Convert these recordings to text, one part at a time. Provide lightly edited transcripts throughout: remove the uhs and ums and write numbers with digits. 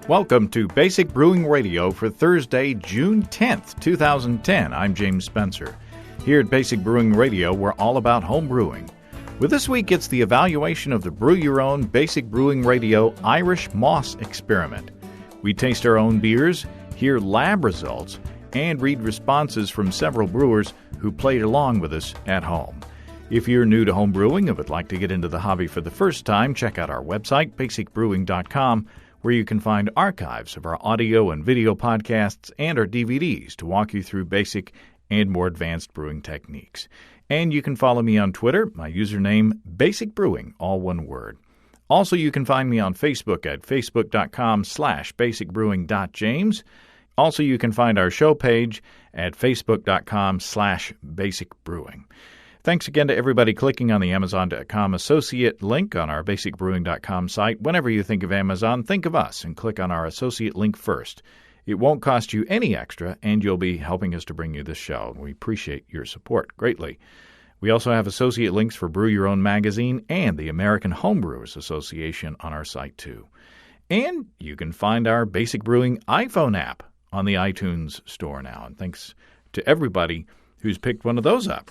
Welcome to Basic Brewing Radio for Thursday, June 10th, 2010. I'm James Spencer. Here at Basic Brewing Radio, we're all about home brewing. With this week, it's the evaluation of the Brew Your Own Basic Brewing Radio Irish Moss experiment. We taste our own beers, hear lab results, and read responses from several brewers who played along with us at home. If you're new to home brewing and would like to get into the hobby for the first time, check out our website, basicbrewing.com, where you can find archives of our audio and video podcasts and our DVDs to walk you through basic and more advanced brewing techniques. And you can follow me on Twitter, my username, Basic Brewing, all one word. Also, you can find me on Facebook at facebook.com/basicbrewing.james. Also, you can find our show page at facebook.com/basicbrewing. Thanks again to everybody clicking on the Amazon.com associate link on our basicbrewing.com site. Whenever you think of Amazon, think of us and click on our associate link first. It won't cost you any extra, and you'll be helping us to bring you this show. We appreciate your support greatly. We also have associate links for Brew Your Own magazine and the American Homebrewers Association on our site, too. And you can find our Basic Brewing iPhone app on the iTunes store now. And thanks to everybody who's picked one of those up.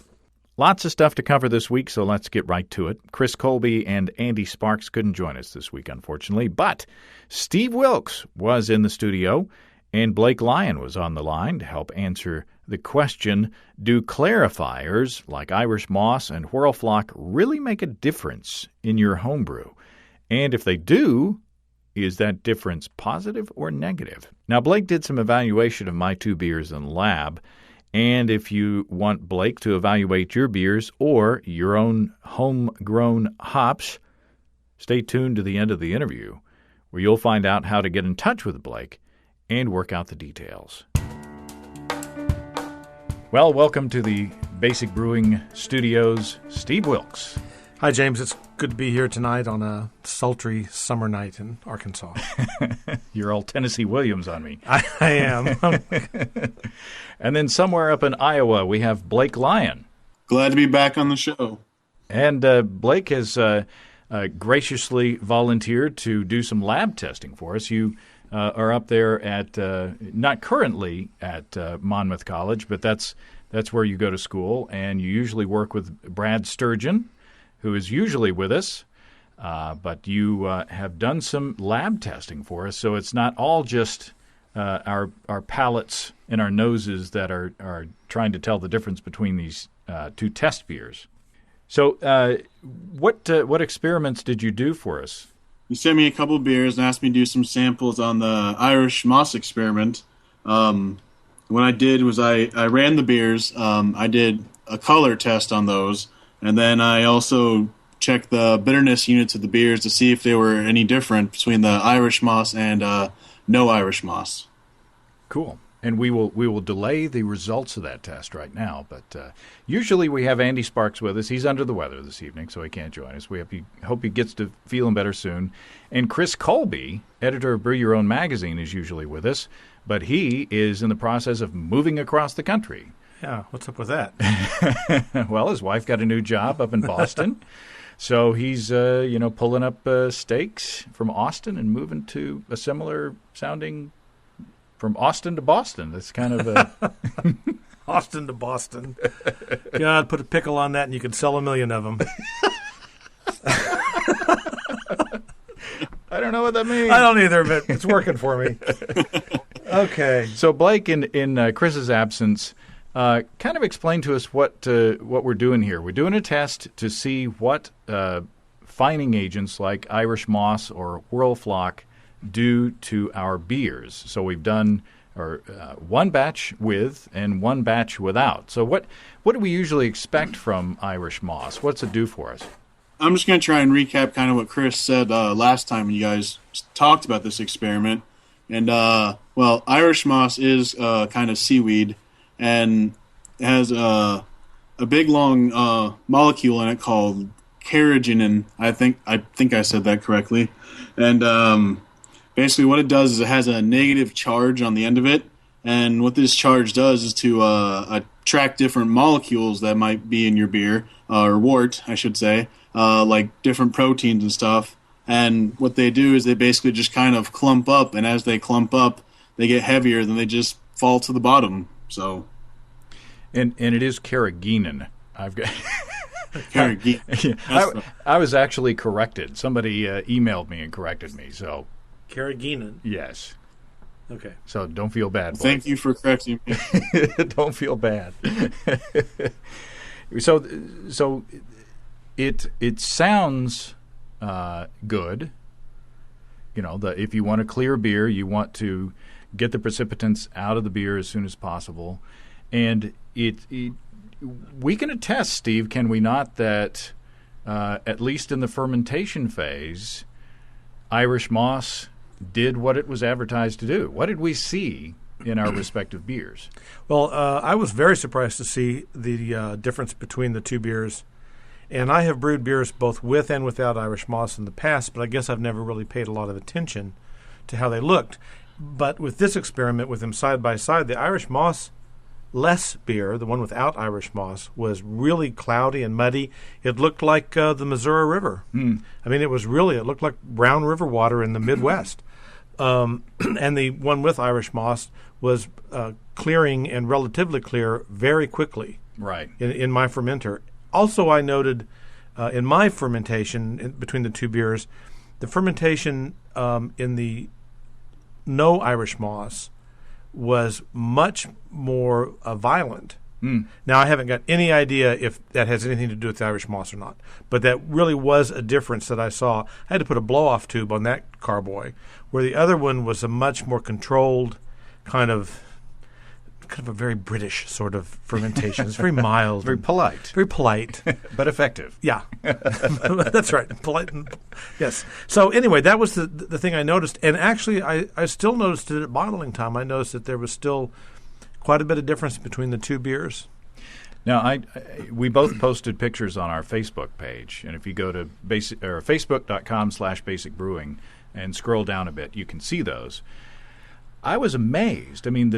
Lots of stuff to cover this week, so let's get right to it. Chris Colby and Andy Sparks couldn't join us this week, unfortunately, but Steve Wilkes was in the studio, and Blake Lyon was on the line to help answer the question, do clarifiers like Irish Moss and Whirlflock really make a difference in your homebrew? And if they do, is that difference positive or negative? Now, Blake did some evaluation of my two beers in the lab, and if you want Blake to evaluate your beers or your own homegrown hops, stay tuned to the end of the interview, where you'll find out how to get in touch with Blake and work out the details. Well, welcome to the Basic Brewing Studios, Steve Wilkes. Hi, James. It's good to be here tonight on a sultry summer night in Arkansas. You're all Tennessee Williams on me. I am. And then somewhere up in Iowa, we have Blake Lyon. Glad to be back on the show. And Blake has graciously volunteered to do some lab testing for us. You are up there at, not currently at Monmouth College, but that's where you go to school. And you usually work with Brad Sturgeon, who is usually with us. But you have done some lab testing for us, so it's not all just our palates and our noses that are trying to tell the difference between these two test beers. So what experiments did you do for us? You sent me a couple of beers and asked me to do some samples on the Irish Moss experiment. What I did was I ran the beers. I did a color test on those, and then I also checked the bitterness units of the beers to see if they were any different between the Irish Moss and no Irish Moss. Cool. And we will delay the results of that test right now. But usually we have Andy Sparks with us. He's under the weather this evening, so he can't join us. We hope he gets to feeling better soon. And Chris Colby, editor of Brew Your Own magazine, is usually with us. But he is in the process of moving across the country. Yeah, what's up with that? Well, his wife got a new job up in Boston. So he's, pulling up stakes from Austin and moving to a similar sounding from Austin to Boston. That's kind of a... Austin to Boston. God, put a pickle on that and you could sell 1 million of them. I don't know what that means. I don't either, but it's working for me. Okay. So Blake, in Chris's absence, kind of explain to us what we're doing here. We're doing a test to see what fining agents like Irish Moss or Whirlflock do to our beers. So we've done one batch with and one batch without. So what do we usually expect from Irish Moss? What's it do for us? I'm just going to try and recap kind of what Chris said last time when you guys talked about this experiment. And, Irish Moss is kind of seaweed and has a big, long molecule in it called carrageenan. I think I said that correctly. And basically what it does is it has a negative charge on the end of it. And what this charge does is to attract different molecules that might be in your beer, or wort, I should say, like different proteins and stuff. And what they do is they basically just kind of clump up, and as they clump up, they get heavier, then they just fall to the bottom. So, and it is carrageenan. I've got. Carrageenan. I was actually corrected. Somebody emailed me and corrected me. So, Carrageenan. yes. Okay. So don't feel bad. Thank you for correcting me. Don't feel bad. So it sounds good. You know, if you want a clear beer, you want to get the precipitants out of the beer as soon as possible, and we can attest, Steve, can we not, that at least in the fermentation phase, Irish moss did what it was advertised to do. What did we see in our respective beers? Well, I was very surprised to see the difference between the two beers. And I have brewed beers both with and without Irish moss in the past, but I guess I've never really paid a lot of attention to how they looked. But with this experiment, with them side by side, the Irish moss less beer, the one without Irish moss, was really cloudy and muddy. It looked like the Missouri River. I mean, it looked like brown river water in the Midwest. And the one with Irish moss was clearing and relatively clear very quickly. Right. In my fermenter. Also, I noted in my fermentation between the two beers, the fermentation in the no Irish moss was much more violent. Now, I haven't got any idea if that has anything to do with the Irish moss or not, but that really was a difference that I saw. I had to put a blow-off tube on that carboy, where the other one was a much more controlled kind of a very British sort of fermentation. It's very mild. Very polite. Very polite. But effective. Yeah. That's right. Polite. Yes. So anyway, that was the thing I noticed. And actually, I still noticed it at bottling time. I noticed that there was still quite a bit of difference between the two beers. Now, we both posted pictures on our Facebook page. And if you go to facebook.com/basic brewing and scroll down a bit, you can see those. I was amazed. I mean,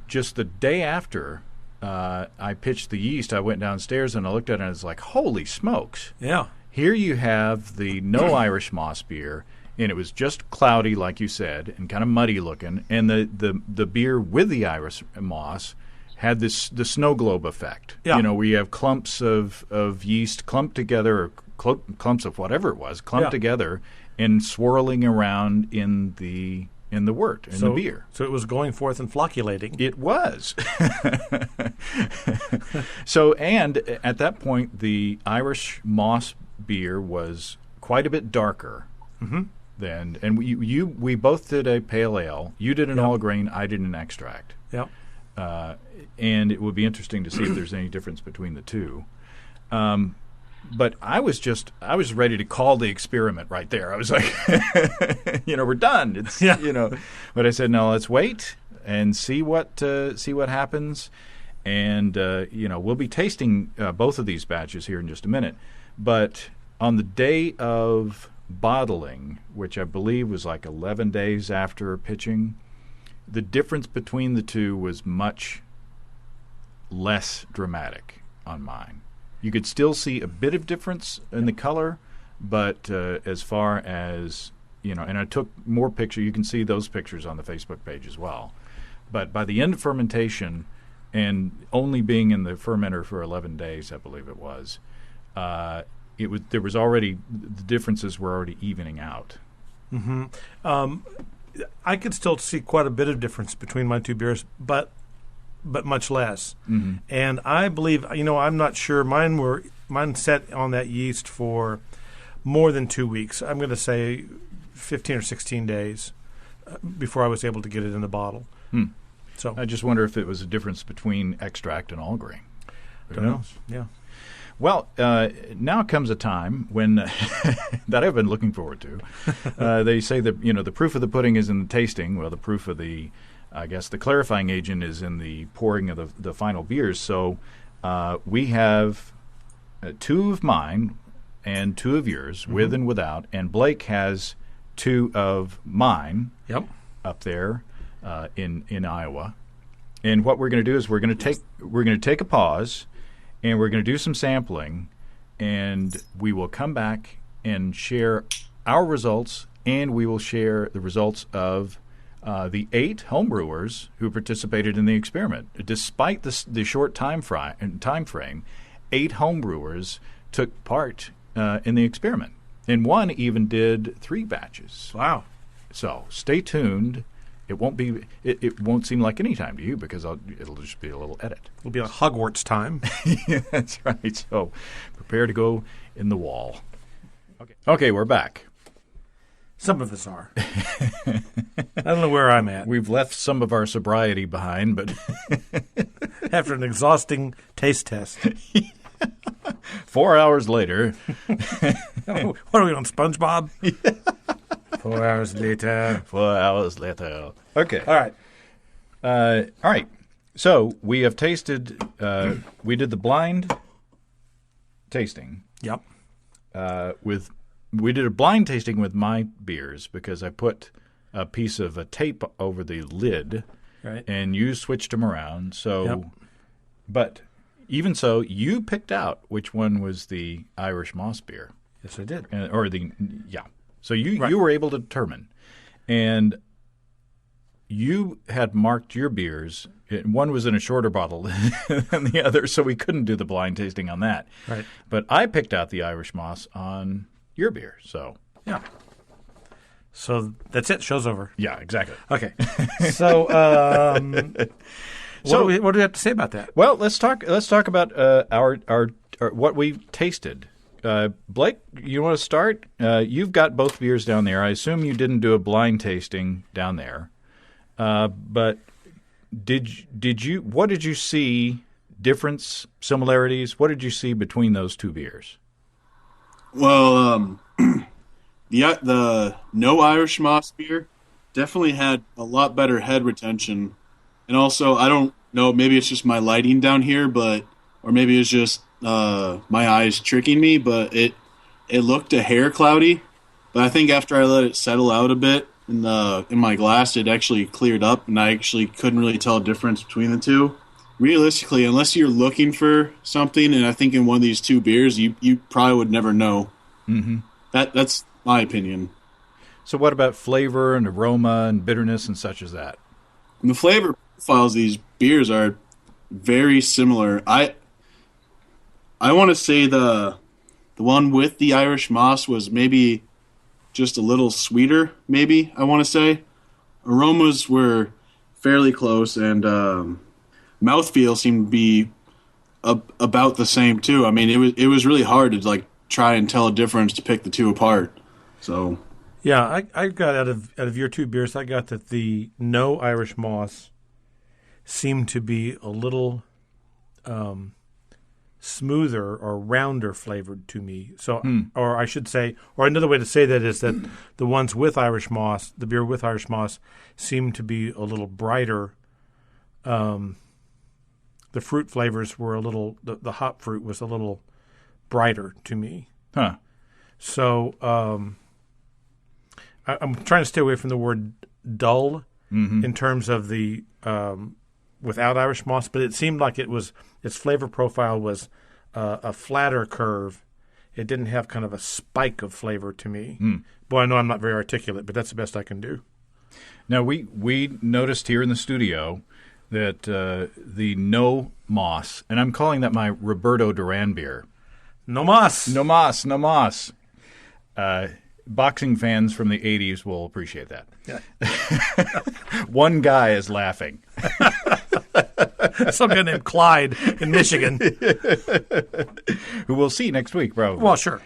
just the day after I pitched the yeast, I went downstairs and I looked at it and I was like, holy smokes. Yeah. Here you have the no Irish moss beer, and it was just cloudy, like you said, and kind of muddy looking. And the beer with the Irish moss had the snow globe effect. Yeah. You know, where you have clumps of yeast clumped together, or clumps of whatever it was, clumped together and swirling around in the wort, in the beer. So it was going forth and flocculating. It was. So, and at that point, the Irish moss beer was quite a bit darker than, and we both did a pale ale. You did an all grain, I did an extract. Yep. And it would be interesting to see if there's any difference between the two. But I was ready to call the experiment right there. I was like, we're done. It's, but I said, no, let's wait and see what happens. And, we'll be tasting both of these batches here in just a minute. But on the day of bottling, which I believe was like 11 days after pitching, the difference between the two was much less dramatic on mine. You could still see a bit of difference in the color, but as far as, and I took more pictures. You can see those pictures on the Facebook page as well. But by the end of fermentation, and only being in the fermenter for 11 days, I believe it was, the differences were already evening out. I could still see quite a bit of difference between my two beers, but much less. And I believe, I'm not sure. Mine set on that yeast for more than 2 weeks. I'm going to say 15 or 16 days before I was able to get it in the bottle. So I just wonder if it was a difference between extract and all grain. Don't know. Yeah. Well, now comes a time when that I've been looking forward to. They say that the proof of the pudding is in the tasting. Well, the proof of the clarifying agent is in the pouring of the final beers. So we have 2 of mine and 2 of yours, with and without, and Blake has 2 of mine up there in Iowa. And what we're going to do is we're going to take a pause, and we're going to do some sampling, and we will come back and share our results, and we will share the results of the 8 homebrewers who participated in the experiment. Despite the short time frame, 8 homebrewers took part in the experiment. And one even did 3 batches. Wow. So stay tuned. It won't seem like any time to you because it'll just be a little edit. It'll be like Hogwarts time. Yeah, that's right. So prepare to go in the wall. Okay, we're back. Some of us are. I don't know where I'm at. We've left some of our sobriety behind, but After an exhausting taste test. 4 hours later. What are we on, SpongeBob? 4 hours later. 4 hours later. Okay. All right. So we have tasted. We did the blind tasting. Yep. We did a blind tasting with my beers because I put a piece of a tape over the lid, Right. and you switched them around. So, Yep. But even so, you picked out which one was the Irish Moss beer, Yes, I did. So you Right. you were able to determine, and you had marked your beers. One was in a shorter bottle than the other, so we couldn't do the blind tasting on that. Right. But I picked out the Irish Moss on your beer. So Yeah. So that's it. Show's over. yeah, exactly. Okay. So, what do we have to say about that? Well, let's talk about our what we tasted. Blake, you want to start? You've got both beers down there. I assume you didn't do a blind tasting down there, but did you? What did you see? Difference, similarities? What did you see between those 2 beers? Well, the no Irish Moss beer definitely had a lot better head retention, and also I don't know, maybe it's just my lighting down here, or maybe it's just my eyes tricking me, but it looked a hair cloudy. But I think after I let it settle out a bit in my glass, it actually cleared up, and I actually couldn't really tell a difference between the 2. Realistically, unless you're looking for something, and I think in one of these 2 beers, you probably would never know. Mm-hmm. That's my opinion. So what about flavor and aroma and bitterness and such as that? And the flavor profiles of these beers are very similar. I want to say the one with the Irish Moss was maybe just a little sweeter, maybe, I want to say. Aromas were fairly close, and mouthfeel seemed to be about the same too. I mean, it was really hard to try and tell a difference to pick the 2 apart. So Yeah, I got out of your 2 beers, I got that the no Irish Moss seemed to be a little smoother or rounder flavored to me. So, or I should say, or another way to say that is that the ones with Irish Moss, the beer with Irish Moss, seemed to be a little brighter. The fruit flavors were a little, the hop fruit was a little brighter to me. Huh. So I'm trying to stay away from the word dull in terms of the without Irish Moss, but it seemed like its flavor profile was a flatter curve. It didn't have kind of a spike of flavor to me. Boy, I know I'm not very articulate, but that's the best I can do. Now, we noticed here in the studio that the no moss, and I'm calling that my Roberto Duran beer. No Moss. No moss, no moss. Boxing fans from the 80s will appreciate that. Yeah. One guy is laughing. Some guy named Clyde in Michigan. Who we'll see next week, probably. Well, sure.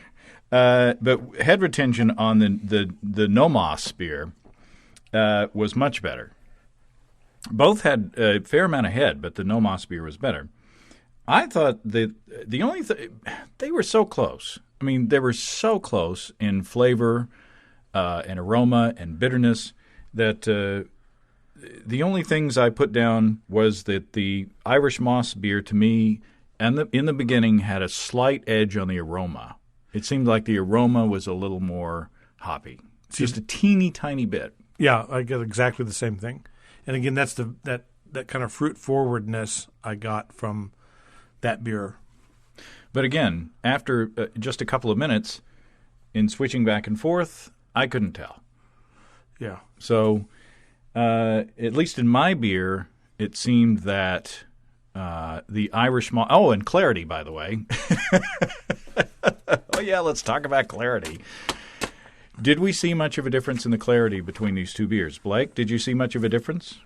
But head retention on the no moss beer was much better. Both had a fair amount of head, but the no moss beer was better. I thought that the only they were so close. I mean, they were so close in flavor and aroma and bitterness that the only things I put down was that the Irish Moss beer, to me, in the beginning, had a slight edge on the aroma. It seemed like the aroma was a little more hoppy, just a teeny tiny bit. Yeah, I get exactly the same thing. And again, that's that kind of fruit forwardness I got from that beer. But again, after just a couple of minutes, in switching back and forth, I couldn't tell. Yeah. So at least in my beer, it seemed that the Irish moss. Oh, and clarity, by the way. Oh, yeah, let's talk about clarity. Did we see much of a difference in the clarity between these two beers? Blake, did you see much of a difference?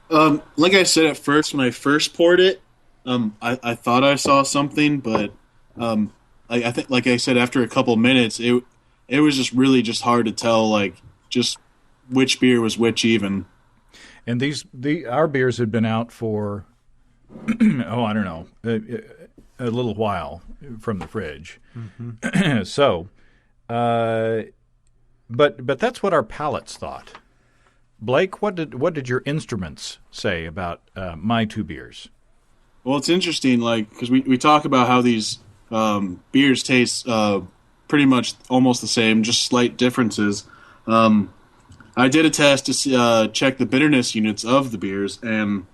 Like I said at first, when I first poured it, I thought I saw something, but I think, like I said, after a couple minutes, it was just really just hard to tell, like, just which beer was which even. And our beers had been out for, I don't know, a little while from the fridge. Mm-hmm. So, but that's what our palates thought. Blake, what did your instruments say about my two beers? Well, it's interesting, like, because we talk about how these beers taste pretty much almost the same, just slight differences. I did a test to check the bitterness units of the beers, and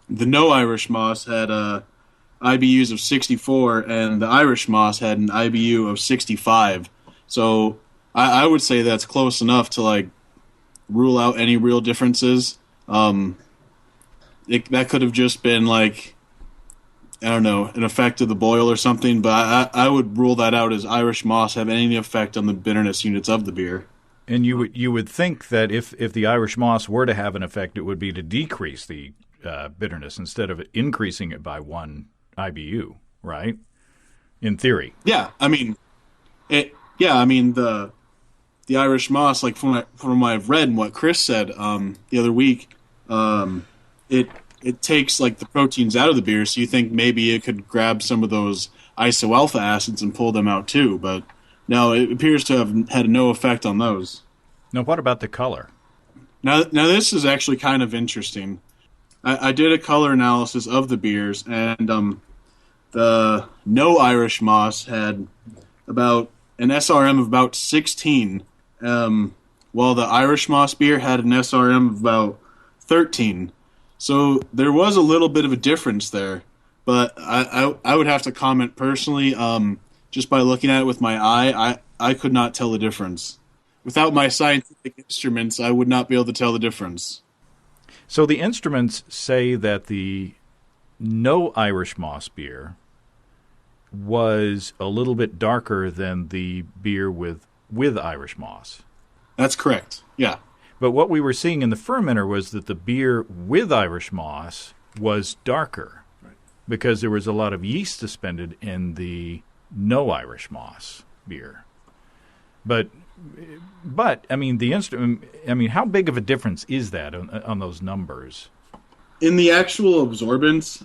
the No Irish Moss had IBUs of 64, and the Irish Moss had an IBU of 65. So I would say that's close enough to, like, rule out any real differences. That could have just been, like, I don't know, an effect of the boil or something, but I would rule that out as Irish Moss have any effect on the bitterness units of the beer. And you would think that if the Irish Moss were to have an effect, it would be to decrease the bitterness instead of increasing it by 1 IBU, right? In theory. Yeah, I mean, the Irish Moss, like from what I've read and what Chris said the other week, it takes, like, the proteins out of the beer, so you think maybe it could grab some of those isoalpha acids and pull them out too, but no, it appears to have had no effect on those. Now, what about the color? Now this is actually kind of interesting. I did a color analysis of the beers, and the No Irish Moss had about an SRM of about 16, while the Irish Moss beer had an SRM of about 13. So there was a little bit of a difference there, but I would have to comment personally, just by looking at it with my eye, I could not tell the difference. Without my scientific instruments, I would not be able to tell the difference. So the instruments say that the No Irish Moss beer was a little bit darker than the beer with Irish Moss. That's correct, yeah. But what we were seeing in the fermenter was that the beer with Irish Moss was darker, right, because there was a lot of yeast suspended in the No Irish Moss beer. But I mean, how big of a difference is that on those numbers? In the actual absorbance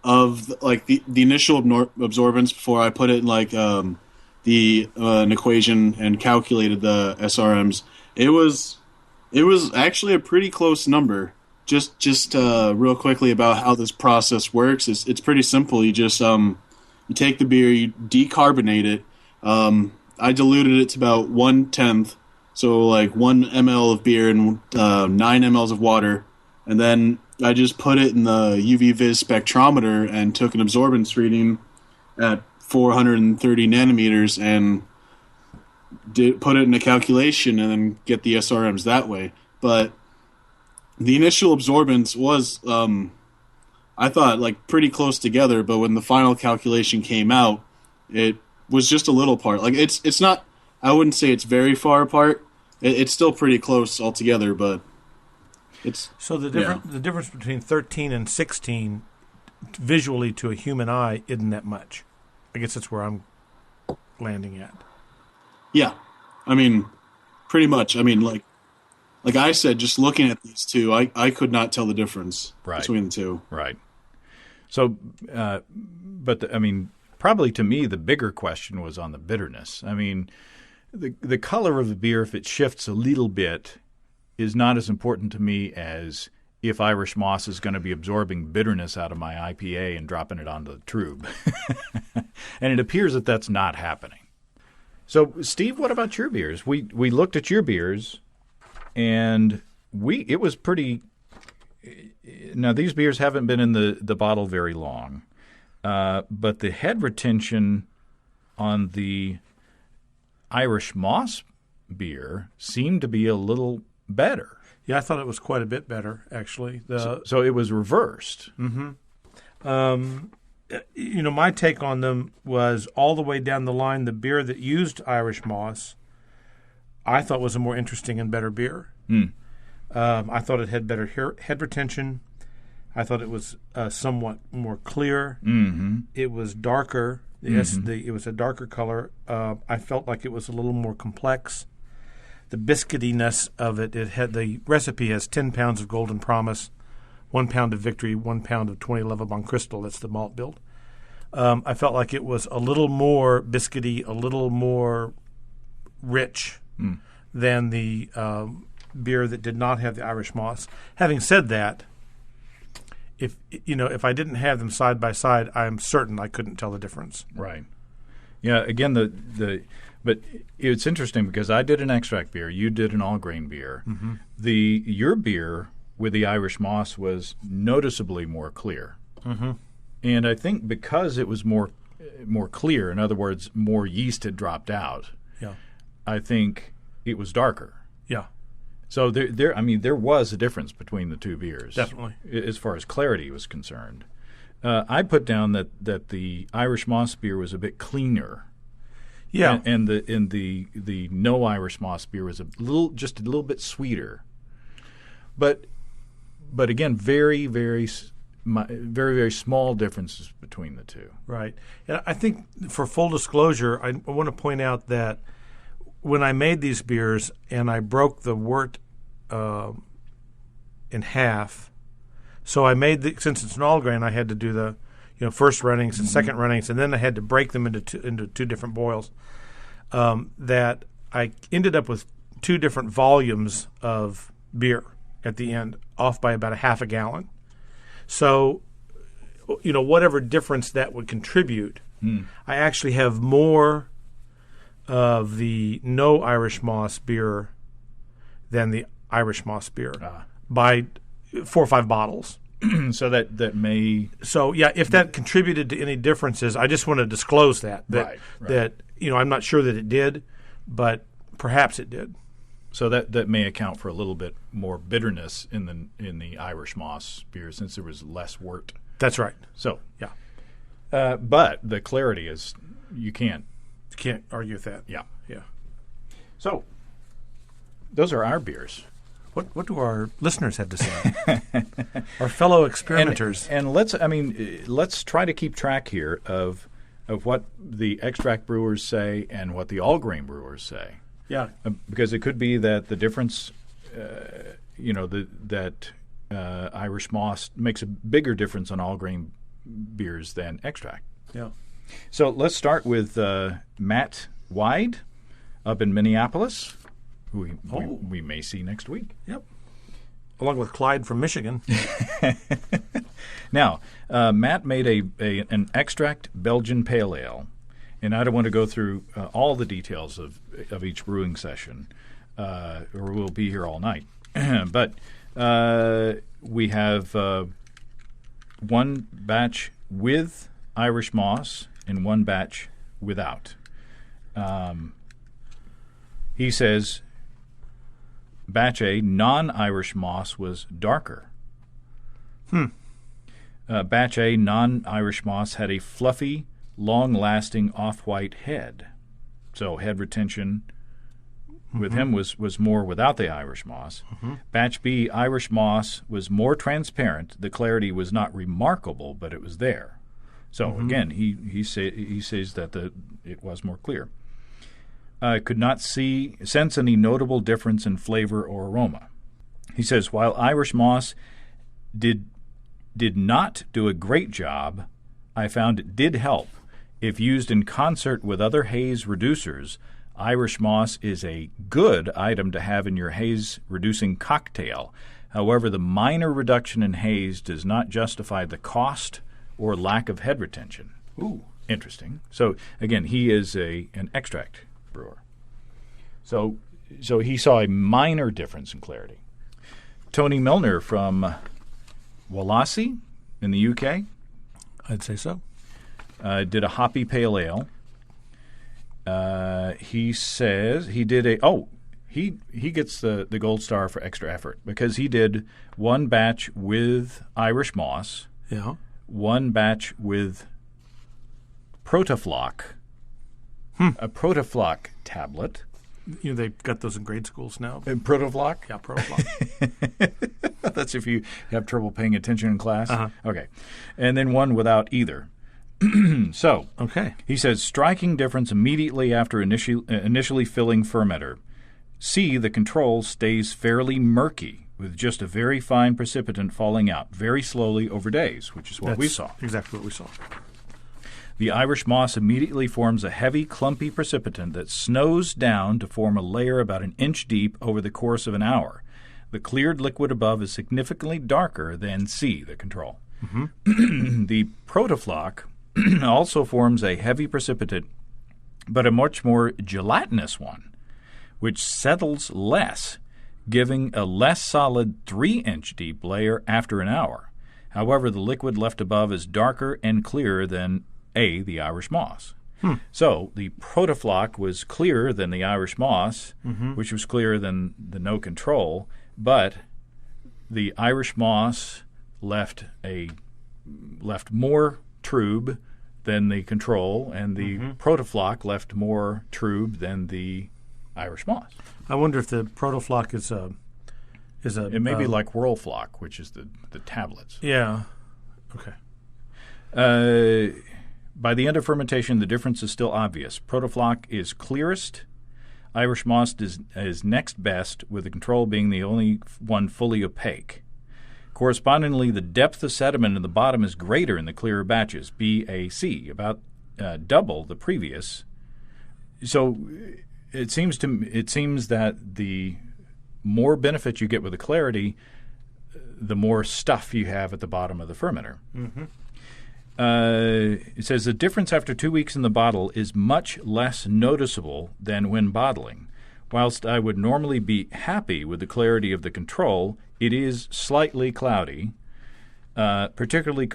of, like, the initial absorbance before I put it in, like, an equation and calculated the SRMs, it was actually a pretty close number. Just real quickly about how this process works. It's pretty simple. You just you take the beer, you decarbonate it. I diluted it to about 1/10, so like 1 ml of beer and 9 mLs of water, and then I just put it in the UV-Vis spectrometer and took an absorbance reading at 430 nanometers and put it in a calculation and then get the SRMs that way. But the initial absorbance was, I thought, like, pretty close together, but when the final calculation came out, it was just a little part. Like, it's not, I wouldn't say it's very far apart. It's still pretty close altogether, but it's... So the difference between 13 and 16, visually to a human eye, isn't that much. I guess that's where I'm landing at. Yeah. I mean, pretty much. I mean, like I said, just looking at these two, I could not tell the difference between the two. Right. So, probably to me, the bigger question was on the bitterness. I mean, the color of the beer, if it shifts a little bit, is not as important to me as if Irish Moss is going to be absorbing bitterness out of my IPA and dropping it onto the tube. And it appears that that's not happening. So, Steve, what about your beers? We looked at your beers, and it was pretty. Now, these beers haven't been in the bottle very long, but the head retention on the Irish Moss beer seemed to be a little better. Yeah, I thought it was quite a bit better, actually. So it was reversed. My take on them was all the way down the line, the beer that used Irish moss, I thought was a more interesting and better beer. I thought it had better head retention. I thought it was somewhat more clear. It was darker. It was a darker color. I felt like it was a little more complex. The biscuitiness of it, the recipe has 10 pounds of Golden Promise, 1 pound of Victory, 1 pound of 20 Levabon Crystal. That's the malt build. I felt like it was a little more biscuity, a little more rich than the beer that did not have the Irish moss. Having said that, if I didn't have them side by side, I'm certain I couldn't tell the difference. Right. Yeah. Again, but it's interesting because I did an extract beer, you did an all grain beer. Your beer with the Irish moss was noticeably more clear, and I think because it was more clear, in other words, more yeast had dropped out. Yeah. I think it was darker. Yeah. So there was a difference between the two beers, definitely, as far as clarity was concerned. I put down that the Irish moss beer was a bit cleaner. Yeah, and the no Irish moss beer was just a little bit sweeter, but again, very very very small differences between the two. Right, and I think for full disclosure, I want to point out that when I made these beers and I broke the wort in half, so I made since it's an all grain, I had to do the first runnings and second runnings, and then I had to break them into two different boils. That I ended up with 2 different volumes of beer at the end, off by about a half a gallon. So, whatever difference that would contribute, I actually have more of the no Irish moss beer than the Irish moss beer by 4 or 5 bottles. So that may. So yeah, if that contributed to any differences, I just want to disclose that right. That I'm not sure that it did, but perhaps it did. So that may account for a little bit more bitterness in the Irish moss beer since there was less wort. That's right. So yeah, but the clarity is you can't argue with that. Yeah. So those are our beers. What do our listeners have to say? Our fellow experimenters. And let's try to keep track here of what the extract brewers say and what the all grain brewers say. Yeah. Because it could be that the difference, that Irish moss makes a bigger difference on all grain beers than extract. Yeah. So let's start with Matt Wide up in Minneapolis, who we may see next week. Yep. Along with Clyde from Michigan. Now, Matt made an extract Belgian pale ale, and I don't want to go through all the details of each brewing session, or we'll be here all night. But we have one batch with Irish moss and one batch without. He says batch A, non-Irish moss, was darker. Batch A, non-Irish moss, had a fluffy, long-lasting off-white head. So head retention with him was more without the Irish moss. Batch B, Irish moss, was more transparent. The clarity was not remarkable, but it was there. So again, he says that it was more clear. Could not sense any notable difference in flavor or aroma. He says, while Irish moss did not do a great job, I found it did help. If used in concert with other haze reducers, Irish moss is a good item to have in your haze-reducing cocktail. However, the minor reduction in haze does not justify the cost or lack of head retention. Ooh, interesting. So, again, he is an extract brewer. So he saw a minor difference in clarity. Tony Milner from Wallasey in the UK. I'd say so. Did a hoppy pale ale. He says he did he gets the gold star for extra effort because he did one batch with Irish moss, one batch with Protaflock, a Protaflock tablet. They've got those in grade schools now. Protaflock? Yeah, Protaflock. That's if you have trouble paying attention in class. Uh-huh. Okay. And then one without either. So, he says, striking difference immediately after initially filling fermenter. C, the control stays fairly murky with just a very fine precipitant falling out very slowly over days, which is what we saw. Exactly what we saw. The Irish moss immediately forms a heavy, clumpy precipitant that snows down to form a layer about an inch deep over the course of an hour. The cleared liquid above is significantly darker than C, the control. Mm-hmm. The Protaflock also forms a heavy precipitate, but a much more gelatinous one, which settles less, giving a less solid 3-inch deep layer after an hour. However, the liquid left above is darker and clearer than A, the Irish moss. So the Protaflock was clearer than the Irish moss, which was clearer than the no control, but the Irish moss left more trube than the control, and the Protaflock left more trube than the Irish moss. I wonder if the Protaflock is a. It may be like Whirlflock, which is the tablets. Yeah. Okay. By the end of fermentation, the difference is still obvious. Protaflock is clearest. Irish moss is next best, with the control being the only one fully opaque. Correspondingly, the depth of sediment in the bottom is greater in the clearer batches, BAC, about double the previous. So it seems that the more benefit you get with the clarity, the more stuff you have at the bottom of the fermenter. It says the difference after 2 weeks in the bottle is much less noticeable than when bottling. Whilst I would normally be happy with the clarity of the control, it is slightly cloudy, particularly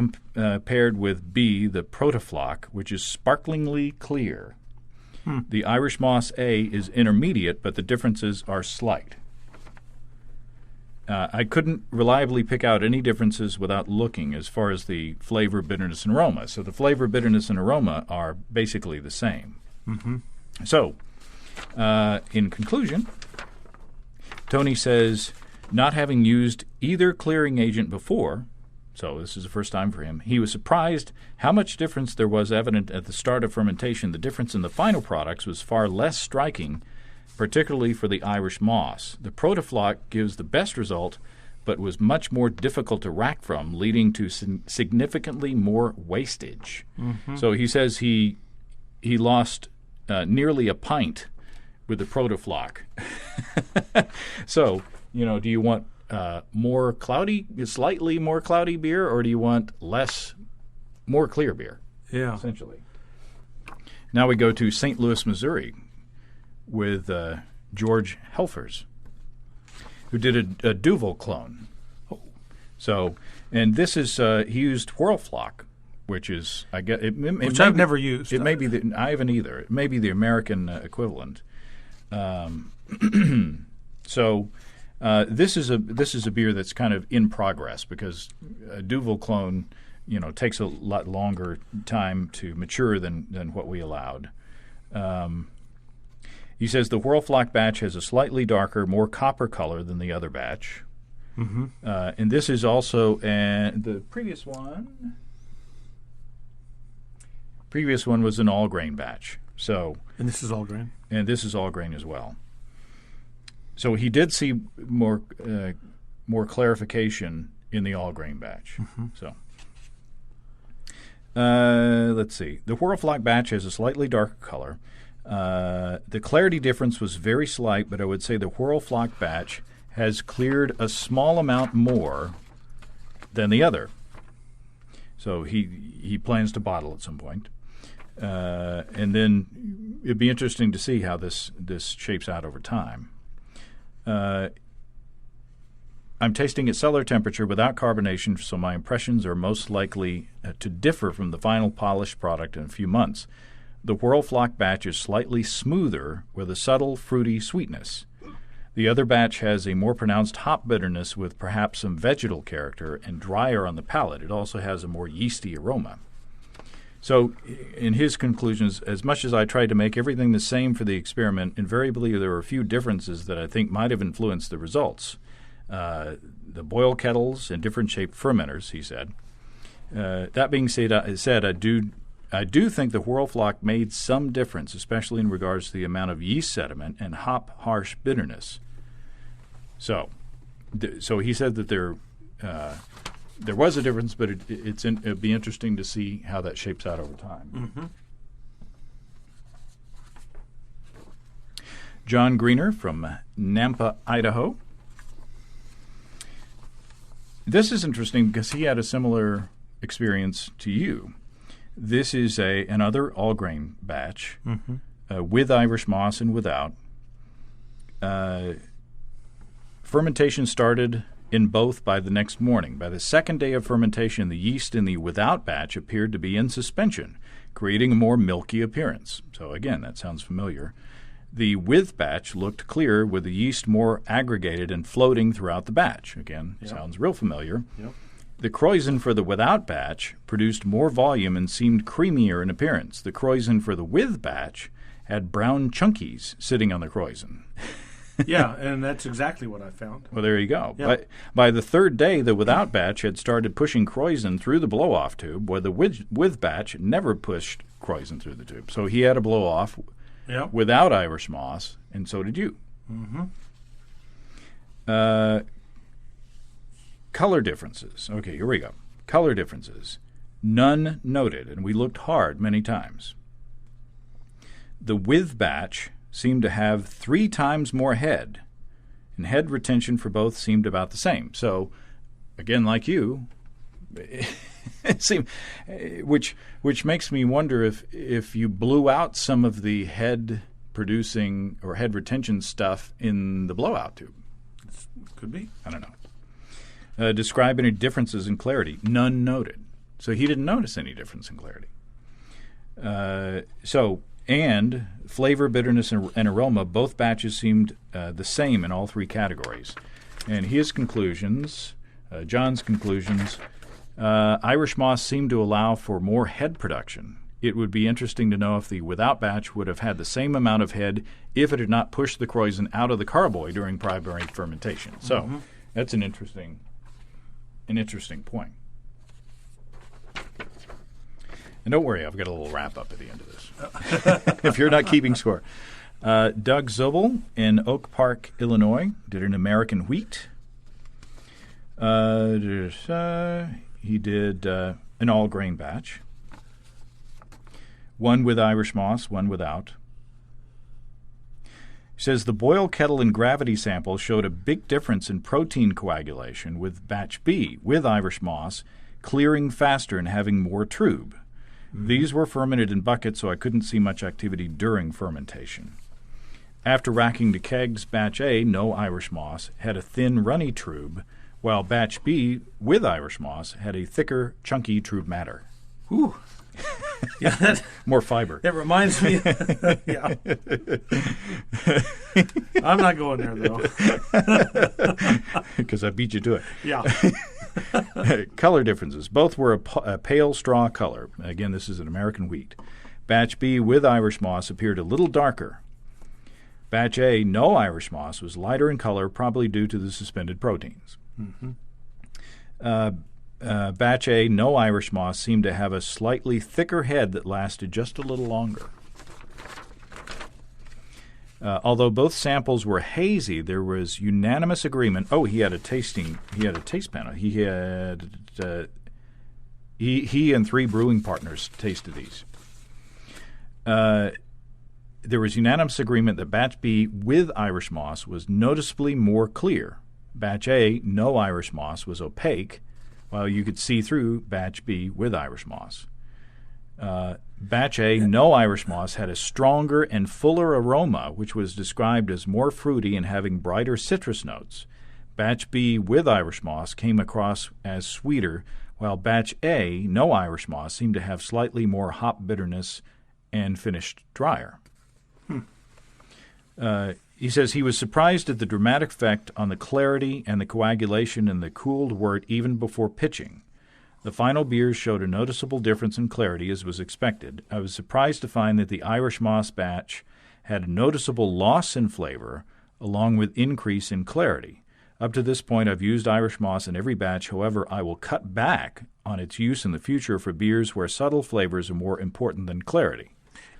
paired with B, the Protaflock, which is sparklingly clear. The Irish Moss A is intermediate, but the differences are slight. I couldn't reliably pick out any differences without looking as far as the flavor, bitterness, and aroma. So the flavor, bitterness, and aroma are basically the same. So, in conclusion, Tony says, not having used either clearing agent before, so this is the first time for him, he was surprised how much difference there was evident at the start of fermentation. The difference in the final products was far less striking, particularly for the Irish moss. The Protaflock gives the best result, but was much more difficult to rack from, leading to significantly more wastage. So he says he lost nearly a pint with the Protaflock. So, do you want slightly more cloudy beer, or do you want more clear beer? Yeah. Essentially. Now we go to St. Louis, Missouri, with George Helfers, who did a Duvel clone. So, and this is he used Whirlflock, which is which I've never used. It may be I haven't either. It may be the American equivalent. So this is a beer that's kind of in progress because a Duvel clone, takes a lot longer time to mature than what we allowed. He says the Whirlflock batch has a slightly darker, more copper color than the other batch. And this is also the previous one. Previous one was an all grain batch. So, and this is all grain. And this is all grain as well. So he did see more clarification in the all grain batch. So. Let's see. The Whirlflock batch has a slightly darker color. The clarity difference was very slight, but I would say the Whirlflock batch has cleared a small amount more than the other. So he plans to bottle at some point. And then it'd be interesting to see how this shapes out over time. I'm tasting at cellar temperature without carbonation, so my impressions are most likely to differ from the final polished product in a few months. The Whirlflock batch is slightly smoother with a subtle, fruity sweetness. The other batch has a more pronounced hop bitterness with perhaps some vegetal character and drier on the palate. It also has a more yeasty aroma. So, in his conclusions, as much as I tried to make everything the same for the experiment, invariably there were a few differences that I think might have influenced the results. The boil kettles and different shaped fermenters, he said. That being said, I do think the Whirlflock made some difference, especially in regards to the amount of yeast sediment and hop harsh bitterness. So he said that there was a difference, but it'd be interesting to see how that shapes out over time. Mm-hmm. John Greener from Nampa, Idaho. This is interesting because he had a similar experience to you. This is another all-grain batch with Irish moss and without. Fermentation started in both by the next morning. By the second day of fermentation, the yeast in the without batch appeared to be in suspension, creating a more milky appearance. So again, that sounds familiar. The with batch looked clear with the yeast more aggregated and floating throughout the batch. Again, sounds real familiar. Yep. The krausen for the without batch produced more volume and seemed creamier in appearance. The krausen for the with batch had brown chunkies sitting on the krausen. Yeah, and that's exactly what I found. Well, there you go. Yep. By the third day, the without batch had started pushing krausen through the blow-off tube, where the with batch never pushed krausen through the tube. So he had a blow-off without Irish moss, and so did you. Mm-hmm. Color differences. Okay, here we go. Color differences. None noted, and we looked hard many times. The with batch seemed to have 3 times more head, and head retention for both seemed about the same. So, again, like you, it seemed, which makes me wonder if you blew out some of the head producing or head retention stuff in the blowout tube. Could be. I don't know. Describe any differences in clarity. None noted. So he didn't notice any difference in clarity. And flavor, bitterness, and aroma, both batches seemed the same in all 3 categories. And his conclusions, John's conclusions, Irish moss seemed to allow for more head production. It would be interesting to know if the without batch would have had the same amount of head if it had not pushed the krausen out of the carboy during primary fermentation. So that's an interesting point. And don't worry, I've got a little wrap-up at the end of this, if you're not keeping score. Doug Zobel in Oak Park, Illinois, did an American wheat. He did an all-grain batch. One with Irish moss, one without. He says the boil kettle and gravity sample showed a big difference in protein coagulation with batch B with Irish moss clearing faster and having more trube. These were fermented in buckets, so I couldn't see much activity during fermentation. After racking to kegs, batch A, no Irish moss, had a thin, runny trube, while batch B with Irish moss had a thicker, chunky trube matter. Ooh. Yeah, more fiber. It reminds me. Yeah. I'm not going there, though. Because I beat you to it. Yeah. Color differences. Both were a pale straw color. Again, this is an American wheat. Batch B with Irish moss appeared a little darker. Batch A, no Irish moss, was lighter in color, probably due to the suspended proteins. Mm-hmm. Batch A, no Irish moss, seemed to have a slightly thicker head that lasted just a little longer. Although both samples were hazy, there was unanimous agreement. Oh, he had a taste panel. He and 3 brewing partners tasted these. There was unanimous agreement that batch B with Irish moss was noticeably more clear. Batch A, no Irish moss, was opaque, while you could see through batch B with Irish moss. Batch A, no Irish moss, had a stronger and fuller aroma, which was described as more fruity and having brighter citrus notes. Batch B with Irish moss came across as sweeter, while batch A, no Irish moss, seemed to have slightly more hop bitterness and finished drier. He says he was surprised at the dramatic effect on the clarity and the coagulation in the cooled wort even before pitching. The final beers showed a noticeable difference in clarity, as was expected. I was surprised to find that the Irish Moss batch had a noticeable loss in flavor, along with increase in clarity. Up to this point, I've used Irish Moss in every batch. However, I will cut back on its use in the future for beers where subtle flavors are more important than clarity.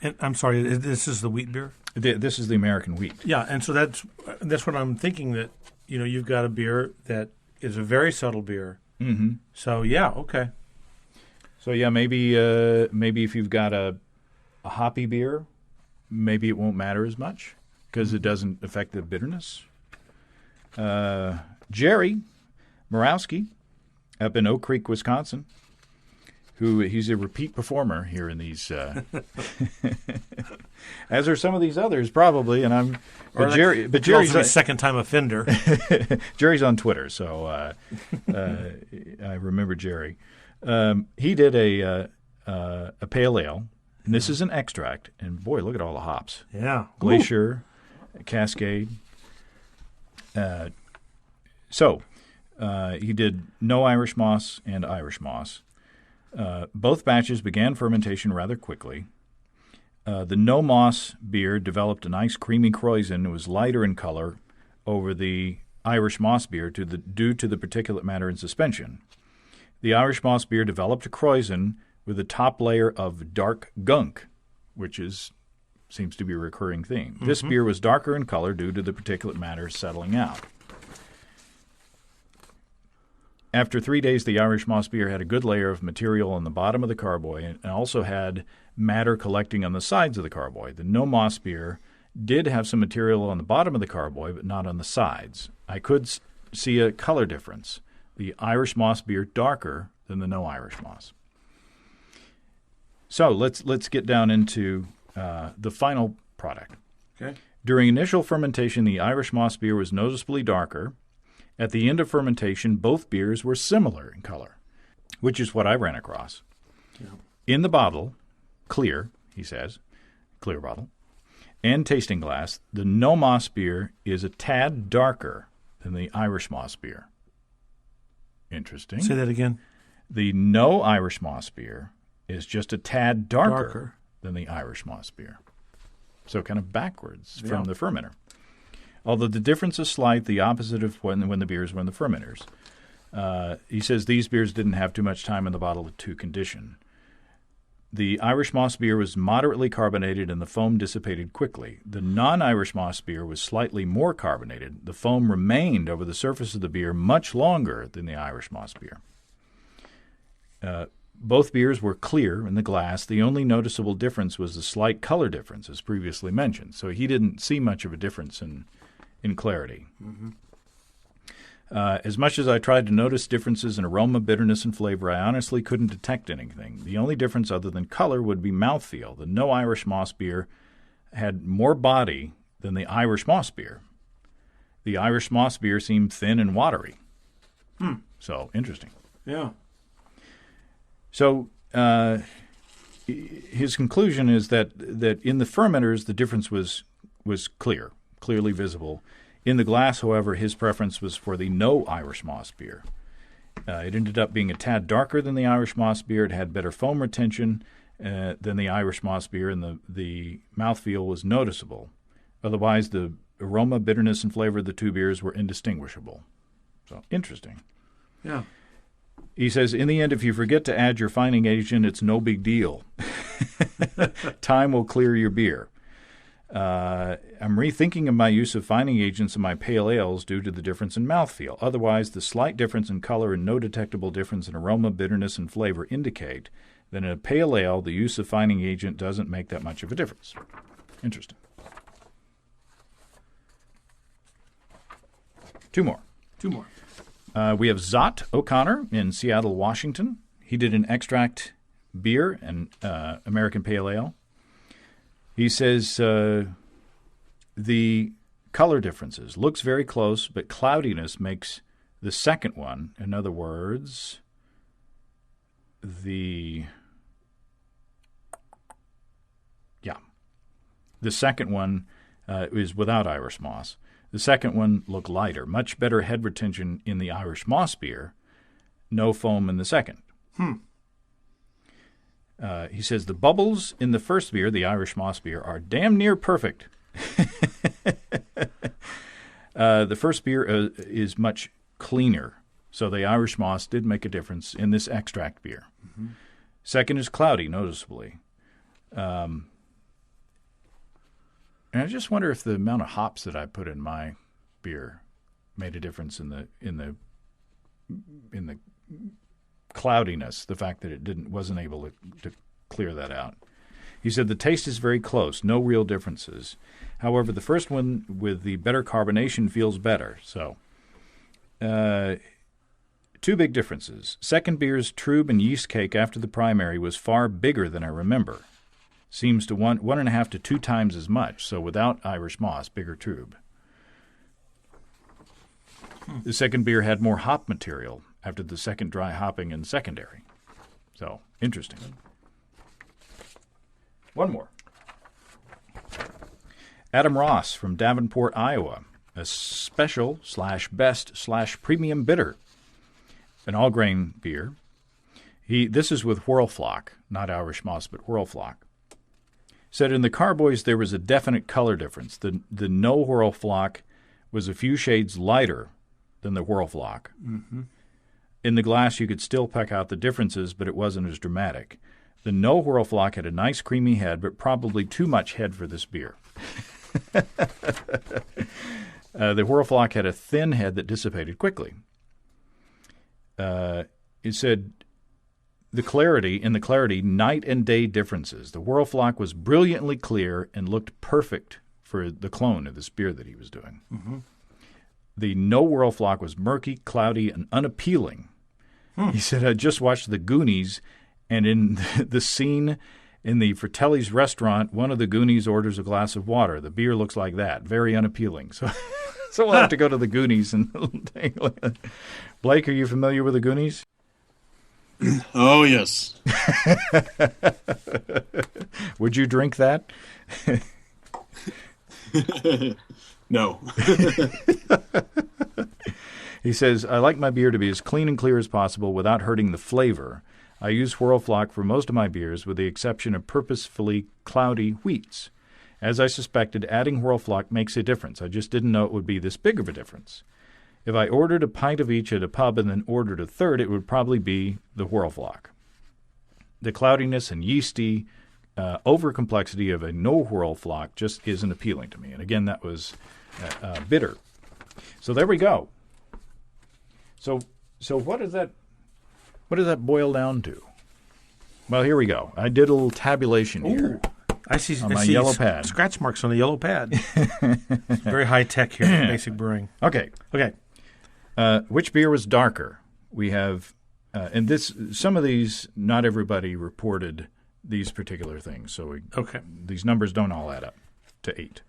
And I'm sorry, this is the wheat beer? This is the American wheat. Yeah, and so that's what I'm thinking, that you've got a beer that is a very subtle beer. Mm-hmm. So yeah, okay. So yeah, maybe if you've got a hoppy beer, maybe it won't matter as much because it doesn't affect the bitterness. Jerry Morawski up in Oak Creek, Wisconsin, he's a repeat performer here in these, as are some of these others probably. And Jerry's a second-time offender. Jerry's on Twitter, so I remember Jerry. He did a pale ale, and this is an extract. And boy, look at all the hops. Yeah, Glacier, Cascade. So he did no Irish Moss and Irish Moss. Both batches began fermentation rather quickly. The no moss beer developed a nice creamy krausen. It was lighter in color over the Irish Moss beer due to the particulate matter in suspension. The Irish Moss beer developed a krausen with a top layer of dark gunk, which seems to be a recurring theme. Mm-hmm. This beer was darker in color due to the particulate matter settling out. After 3 days, the Irish Moss beer had a good layer of material on the bottom of the carboy and also had matter collecting on the sides of the carboy. The no moss beer did have some material on the bottom of the carboy, but not on the sides. I could see a color difference. The Irish Moss beer darker than the no Irish Moss. So let's get down into the final product. Okay. During initial fermentation, the Irish Moss beer was noticeably darker. At the end of fermentation, both beers were similar in color, which is what I ran across. Yeah. In the bottle, clear, he says, clear bottle, and tasting glass, the no moss beer is a tad darker than the Irish Moss beer. Interesting. Say that again. The no Irish Moss beer is just a tad darker than the Irish Moss beer. So kind of backwards from the fermenter. Although the difference is slight, the opposite of when the beers were in the fermenters. He says these beers didn't have too much time in the bottle to condition. The Irish Moss beer was moderately carbonated and the foam dissipated quickly. The non-Irish Moss beer was slightly more carbonated. The foam remained over the surface of the beer much longer than the Irish Moss beer. Both beers were clear in the glass. The only noticeable difference was the slight color difference, as previously mentioned. So he didn't see much of a difference in clarity. Mm-hmm. As much as I tried to notice differences in aroma, bitterness, and flavor, I honestly couldn't detect anything. The only difference other than color would be mouthfeel. The no Irish Moss beer had more body than the Irish Moss beer. The Irish Moss beer seemed thin and watery. So, interesting. Yeah. So, his conclusion is that in the fermenters, the difference was clearly visible. In the glass, however, his preference was for the no Irish Moss beer. It ended up being a tad darker than the Irish Moss beer. It had better foam retention than the Irish Moss beer, and the mouthfeel was noticeable. Otherwise, the aroma, bitterness, and flavor of the two beers were indistinguishable. So, interesting. Yeah. He says, in the end, if you forget to add your fining agent, it's no big deal. Time will clear your beer. I'm rethinking of my use of fining agents in my pale ales due to the difference in mouthfeel. Otherwise, the slight difference in color and no detectable difference in aroma, bitterness, and flavor indicate that in a pale ale, the use of fining agent doesn't make that much of a difference. Interesting. Two more. We have Zott O'Connor in Seattle, Washington. He did an extract beer and American Pale Ale. He says the color differences looks very close, but cloudiness makes the second one. In other words, the The second one is without Irish moss. The second one looked lighter, much better head retention in the Irish moss beer. No foam in the second. He says the bubbles in the first beer, the Irish moss beer, are damn near perfect. The first beer is much cleaner, so the Irish moss did make a difference in this extract beer. Mm-hmm. Second is cloudy, noticeably. And I just wonder if the amount of hops that I put in my beer made a difference in the cloudiness, the fact that it wasn't able to clear that out. He said the taste is very close, no real differences. However, the first one with the better carbonation feels better. So, two big differences. Second beer's trub and yeast cake after the primary was far bigger than I remember. Seems to 1.5 to 2 times as much, so without Irish moss, bigger tube. The second beer had more hop material after the second dry hopping in secondary. So, interesting. One more. Adam Ross from Davenport, Iowa. A special /best /premium bitter. An all-grain beer. This is with Whirlflock, not Irish moss, but Whirlflock. Said in the Carboys there was a definite color difference. The no Whirlflock was a few shades lighter than the Whirlflock. Mm-hmm. In the glass you could still peck out the differences, but it wasn't as dramatic. The no Whirlflock had a nice creamy head, but probably too much head for this beer. The Whirlflock had a thin head that dissipated quickly. It said in the clarity, night and day differences. The Whirlflock was brilliantly clear and looked perfect for the clone of this beer that he was doing. Mm-hmm. The no Whirlflock was murky, cloudy, and unappealing. He said, I just watched The Goonies, and in the scene in the Fratelli's restaurant, one of the Goonies orders a glass of water. The beer looks like that. Very unappealing. So we'll have to go to The Goonies. And Blake, are you familiar with The Goonies? Oh, yes. Would you drink that? No. He says, I like my beer to be as clean and clear as possible without hurting the flavor. I use Whirlflock for most of my beers, with the exception of purposefully cloudy wheats. As I suspected, adding Whirlflock makes a difference. I just didn't know it would be this big of a difference. If I ordered a pint of each at a pub and then ordered a third, it would probably be the Whirlflock. The cloudiness and yeasty over-complexity of a no Whirlflock just isn't appealing to me. And again, that was bitter. So there we go. So what does that boil down to? Well, here we go. I did a little tabulation here. I see on my yellow pad. Scratch marks on the yellow pad. It's very high tech here at Basic Brewing. Okay. Which beer was darker? We have, and some of these, not everybody reported these particular things. So these numbers don't all add up to 8.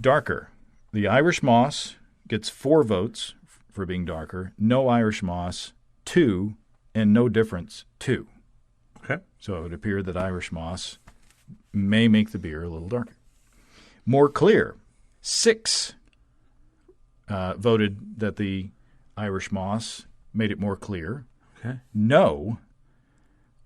Darker. The Irish moss gets 4 votes for being darker. No Irish moss, 2, and no difference, 2. Okay. So it would appear that Irish moss may make the beer a little darker. More clear. 6 voted that the Irish moss made it more clear. Okay.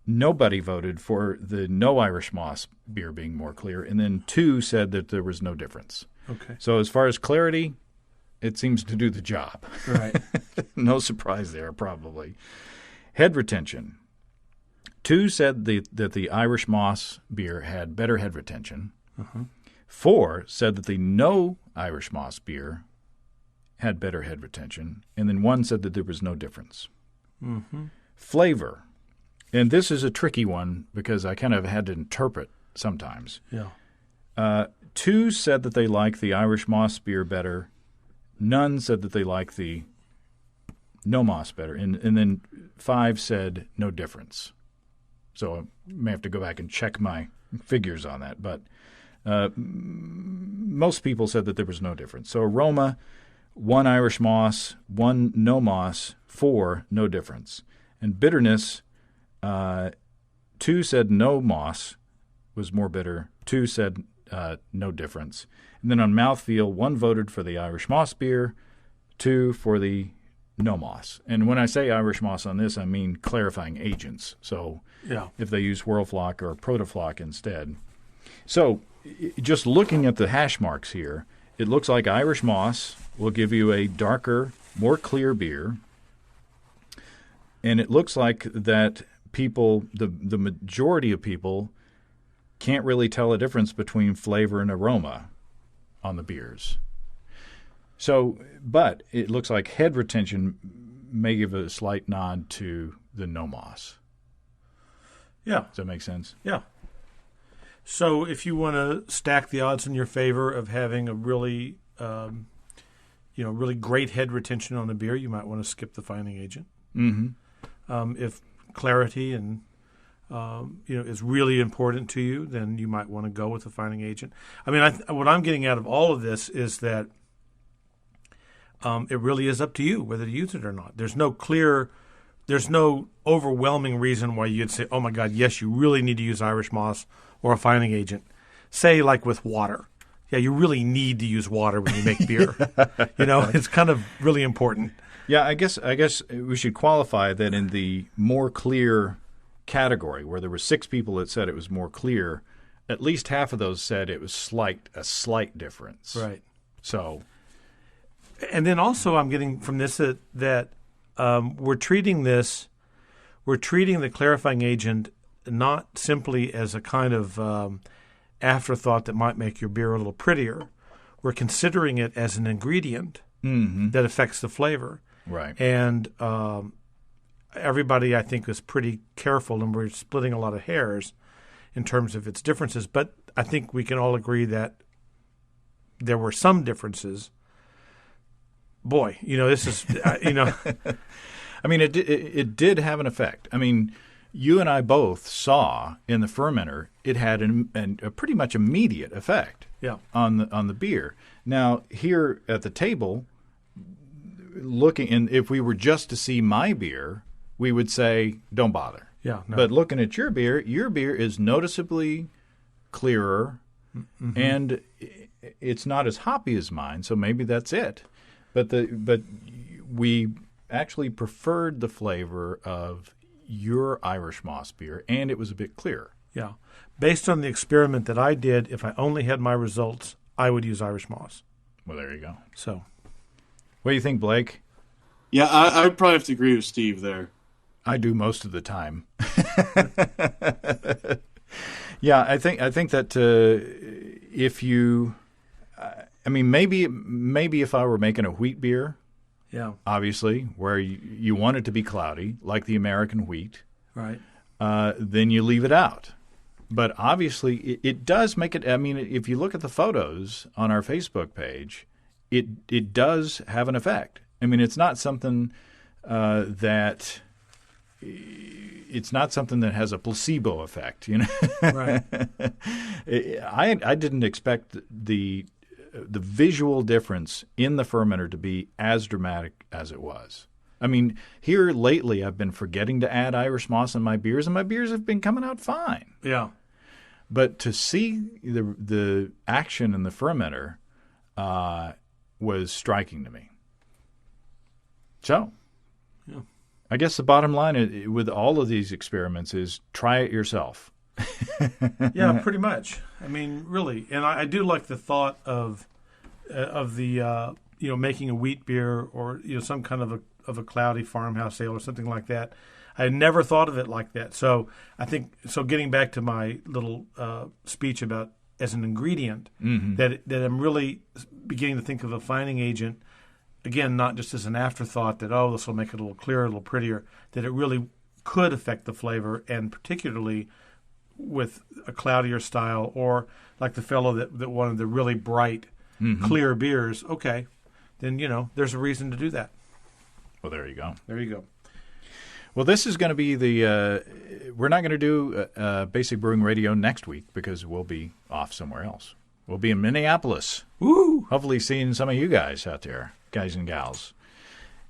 Nobody voted for the no Irish moss beer being more clear, and then 2 said that there was no difference. Okay. So as far as clarity, it seems to do the job. Right. No surprise there, probably. Head retention. 2 said that the Irish moss beer had better head retention. Uh-huh. 4 said that the no Irish moss beer had better head retention. And then 1 said that there was no difference. Mm-hmm. Flavor. And this is a tricky one because I kind of had to interpret sometimes. Yeah. 2 said that they like the Irish moss beer better. None said that they like the no moss better. And then 5 said no difference. So I may have to go back and check my figures on that. But most people said that there was no difference. So aroma, 1 Irish moss, 1 no moss, 4 no difference. And bitterness, 2 said no moss was more bitter 2 said no difference. And then on mouthfeel, 1 voted for the Irish Moss beer, 2 for the no moss. And when I say Irish moss on this, I mean clarifying agents. So if they use Whirlfloc or Protafloc instead. So just looking at the hash marks here, it looks like Irish moss will give you a darker, more clear beer. And it looks like that people, the majority of people, can't really tell a difference between flavor and aroma on the beers. So, but it looks like head retention may give a slight nod to the no moss. Yeah. Does that make sense? Yeah. So if you want to stack the odds in your favor of having a really, really great head retention on a beer, you might want to skip the fining agent. Mm-hmm. If clarity and is really important to you, then you might want to go with the fining agent. I mean, what I'm getting out of all of this is that it really is up to you whether to use it or not. There's no overwhelming reason why you'd say, oh my God, yes, you really need to use Irish moss or a fining agent. Say like with water. Yeah, you really need to use water when you make beer. It's kind of really important. Yeah, I guess we should qualify that in the more clear category, where there were 6 people that said it was more clear, at least half of those said it was a slight difference. Right. So, and then also I'm getting from this that we're treating the clarifying agent not simply as a kind of afterthought that might make your beer a little prettier. We're considering it as an ingredient that affects the flavor. Right. And everybody, I think, is pretty careful, and we're splitting a lot of hairs in terms of its differences. But I think we can all agree that there were some differences. Boy, this is, I mean, it did have an effect. I mean, you and I both saw in the fermenter it had a pretty much immediate effect on the beer. Now, here at the table, if we were just to see my beer, we would say, don't bother. Yeah. No. But looking at your beer is noticeably clearer, and it's not as hoppy as mine, so maybe that's it. But we actually preferred the flavor of your Irish moss beer, and it was a bit clearer. Yeah. Based on the experiment that I did, if I only had my results, I would use Irish moss. Well, there you go. So, what do you think, Blake? Yeah, I would probably have to agree with Steve there. I do most of the time. Yeah, I think that if you, maybe if I were making a wheat beer, obviously where you want it to be cloudy, like the American wheat, right? Then you leave it out. But obviously, it does make it. I mean, if you look at the photos on our Facebook page, it does have an effect. I mean, it's not something that has a placebo effect, Right. I didn't expect the visual difference in the fermenter to be as dramatic as it was. I mean, here lately I've been forgetting to add Irish moss in my beers, and my beers have been coming out fine. Yeah. But to see the action in the fermenter was striking to me. So, I guess the bottom line with all of these experiments is try it yourself. Yeah, pretty much. I mean, really, and I do like the thought of the making a wheat beer or some kind of a cloudy farmhouse ale or something like that. I had never thought of it like that. So I think getting back to my little speech about as an ingredient, that I'm really beginning to think of a fining agent. Again, not just as an afterthought that, this will make it a little clearer, a little prettier, that it really could affect the flavor, and particularly with a cloudier style, or like the fellow that wanted the really bright, clear beers. Okay, then, there's a reason to do that. Well, there you go. There you go. Well, this is going to be we're not going to do Basic Brewing Radio next week because we'll be off somewhere else. We'll be in Minneapolis. Woo! Hopefully seeing some of you guys out there. Guys and gals.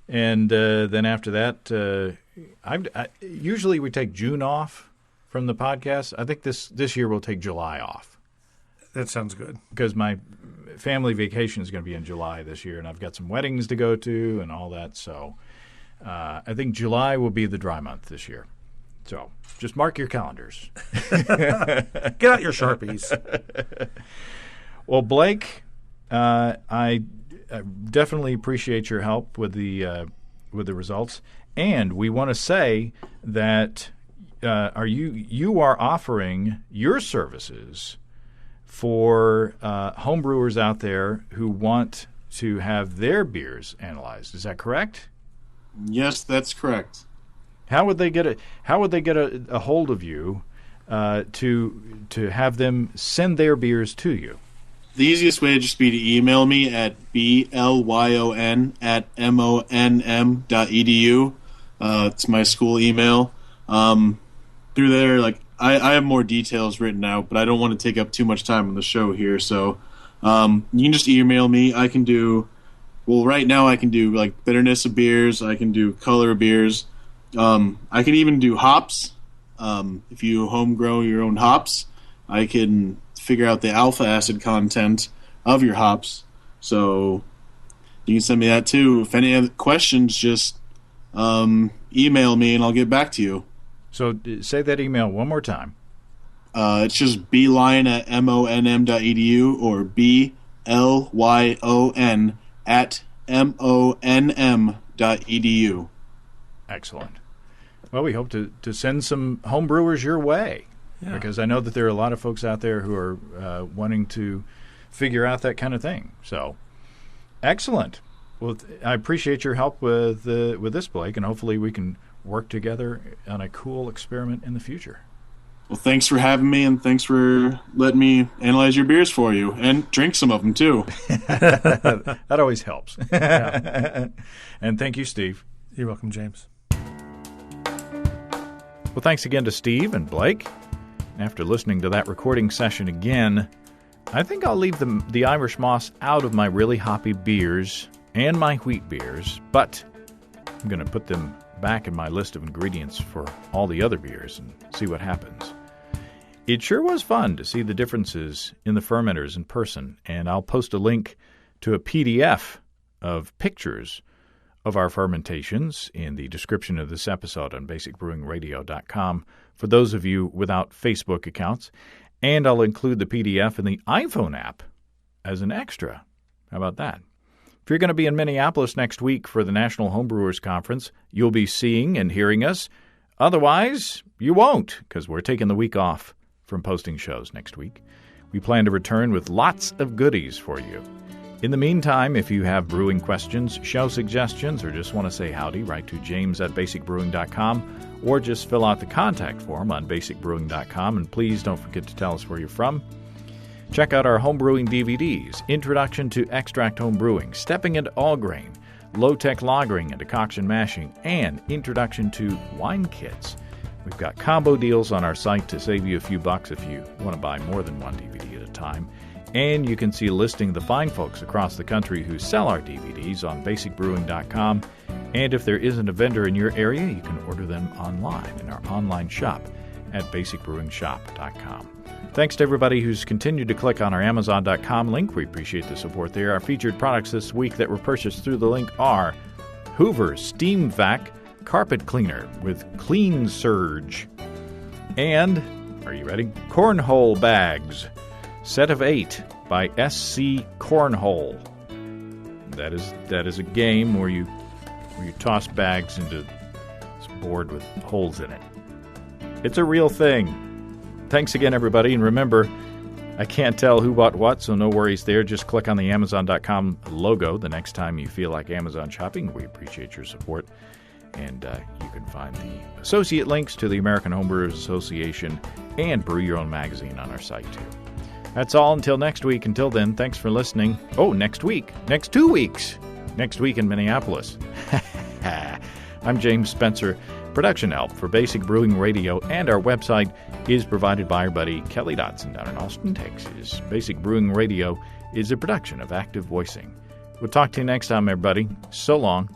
And then after that, usually we take June off from the podcast. I think this year we'll take July off. That sounds good. Because my family vacation is going to be in July this year, and I've got some weddings to go to and all that. So I think July will be the dry month this year. So just mark your calendars. Get out your Sharpies. Well, Blake, I definitely appreciate your help with the results, and we want to say that you are offering your services for homebrewers out there who want to have their beers analyzed. Is that correct? Yes, that's correct. How would they get a hold of you to have them send their beers to you? The easiest way would just be to email me at blyon@monm.edu. It's my school email. Through there, I have more details written out, but I don't want to take up too much time on the show here. So you can just email me. I can do, right now I can do bitterness of beers. I can do color of beers. I can even do hops. If you home grow your own hops, I can figure out the alpha acid content of your hops. So you can send me that too. If any other questions, just email me and I'll get back to you. So say that email one more time. It's just blyon@monm.edu or blyon@monm.edu. Excellent. Well, we hope to send some homebrewers your way, because I know that there are a lot of folks out there who are wanting to figure out that kind of thing. So, excellent. Well, I appreciate your help with this, Blake, and hopefully we can work together on a cool experiment in the future. Well, thanks for having me, and thanks for letting me analyze your beers for you and drink some of them too. That always helps. And thank you, Steve. You're welcome, James. Well, thanks again to Steve and Blake. After listening to that recording session again, I think I'll leave the Irish Moss out of my really hoppy beers and my wheat beers, but I'm going to put them back in my list of ingredients for all the other beers and see what happens. It sure was fun to see the differences in the fermenters in person, and I'll post a link to a PDF of pictures of our fermentations in the description of this episode on basicbrewingradio.com for those of you without Facebook accounts, and I'll include the PDF in the iPhone app as an extra. How about that? If you're going to be in Minneapolis next week for the National Homebrewers Conference, you'll be seeing and hearing us. Otherwise, you won't, because we're taking the week off from posting shows next week. We plan to return with lots of goodies for you. In the meantime, if you have brewing questions, show suggestions, or just want to say howdy, write to james@basicbrewing.com, or just fill out the contact form on basicbrewing.com, and please don't forget to tell us where you're from. Check out our homebrewing DVDs, Introduction to Extract Home Brewing, Stepping into All Grain, Low-Tech Lagering and Decoction Mashing, and Introduction to Wine Kits. We've got combo deals on our site to save you a few bucks if you want to buy more than one DVD at a time. And you can see a listing of the fine folks across the country who sell our DVDs on basicbrewing.com. And if there isn't a vendor in your area, you can order them online in our online shop at basicbrewingshop.com. Thanks to everybody who's continued to click on our Amazon.com link. We appreciate the support there. Our featured products this week that were purchased through the link are Hoover's Steam Vac Carpet Cleaner with Clean Surge. And, are you ready? Cornhole Bags, set of 8 by SC Cornhole. That is a game where you toss bags into this board with holes in it. It's a real thing. Thanks again, everybody. And remember, I can't tell who bought what, so no worries there. Just click on the Amazon.com logo the next time you feel like Amazon shopping. We appreciate your support. And you can find the associate links to the American Homebrewers Association and Brew Your Own magazine on our site, too. That's all until next week. Until then, thanks for listening. Oh, next week. Next 2 weeks. Next week in Minneapolis. I'm James Spencer. Production help for Basic Brewing Radio and our website is provided by our buddy Kelly Dotson down in Austin, Texas. Basic Brewing Radio is a production of Active Voicing. We'll talk to you next time, everybody. So long.